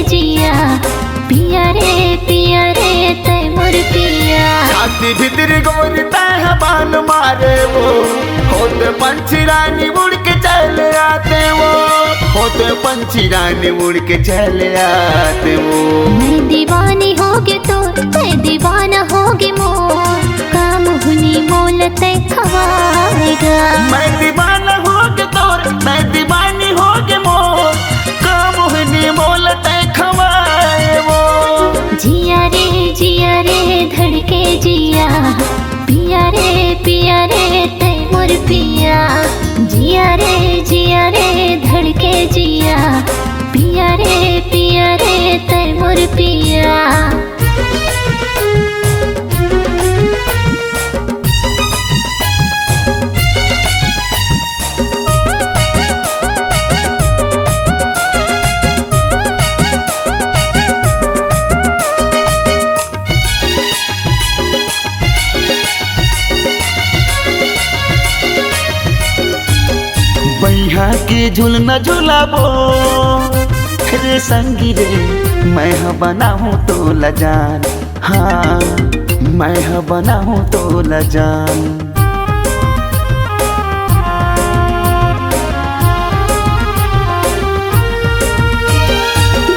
जिया, पिया रे तय मोर पिया। छाती भीतर गोरी तह बान मारे वो, होते पंछी रानी उड़ के चले आते वो, होते पंछी रानी उड़ के चले आते वो। मैं दीवानी होगे तो तय दीवाना होगे मोर, काम हुनी मोल तय खवाएगा। मैं दीवाना होगे तोर, मैं दीवानी होगे मोर, काम हुनी मोल तय खवाए वो। जिया रे धड़के जिया, पिया रे तय मोर पिया। जिया रे धड़के जिया, पिया रे तय मोर पिया। बैहा के झुलना झुलाबो रे संगी रे, मैं बना हूँ तो लजान, हाँ मैं बना हूँ तो लजान।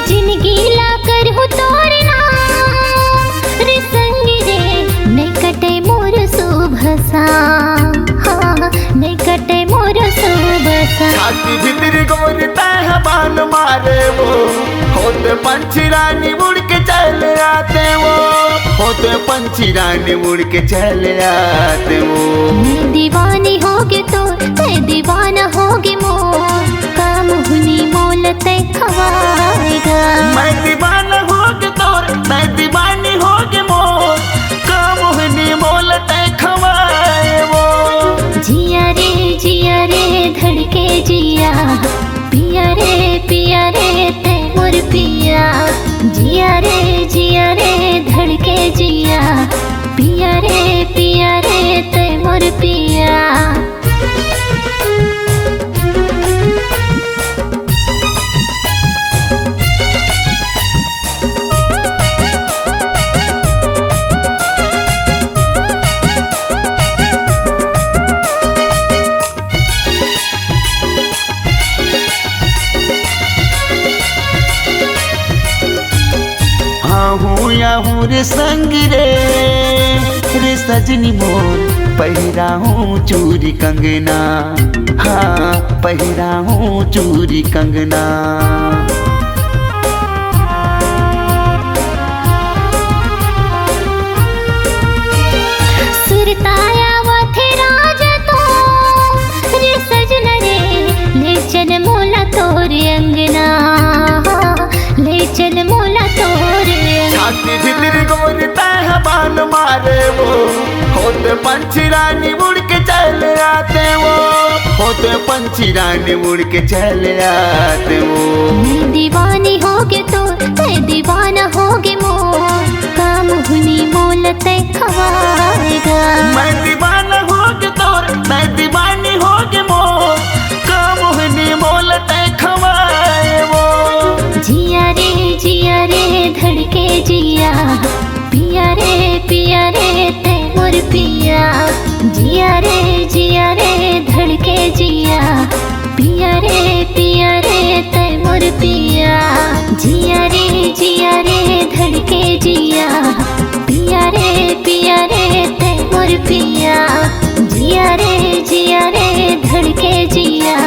जिंदगी ला कर हो तोरे नाम रे संगी रे, नहीं कटे मोर शुभ शाम, हाँ नहीं कटे मोर शुभ शाम। छाती भीतर गोरी तह बान मारे वो, होते पंछी रानी उड़ के चले आते वो, होते पंछी रानी उड़ के चले आते वो। मैं दीवानी होगे तो तय दीवाना होगे मोर, काम हुनी मोल तय खवाएगा। मैं दीवाना होगे तोर, मैं दीवानी होगे मोर, काम हुनी मोल तय खवाए वो। जिया रे धड़के जिया, पिया रे तय मोर पिया। जिया रे धड़के जिया, पिया रे तय मोर पिया। या हूँ रे संगी रे सजनी मोर, पहिरा हूँ चूरी कंगना, हाँ पहिरा हूँ चूरी कंगना। सुरताया थे राज तो रे सजना रे, ले चल मोला तोर अंगना, ले चल मोला तोर। छाती भीतर गोरी तह बान मारे वो, होते पंछी रानी उड़ के चले आते वो, होते पंछी रानी उड़ के चले आते वो। मैं दीवानी होगे तो तय दीवाना होगे मोर, काम हुनी मोल तय खवाएगा। मैं दीवाना होगे तोर, मैं दीवानी होगे मोर, काम हुनी मोल तय खवाए वो। जिया रे धड़के जिया, पिया रे तय मोर पिया। जिया रे धड़के जिया, पिया रे तय मोर पिया। जिया रे धड़के जिया, पिया रे तय मोर पिया। जिया रे धड़के जिया।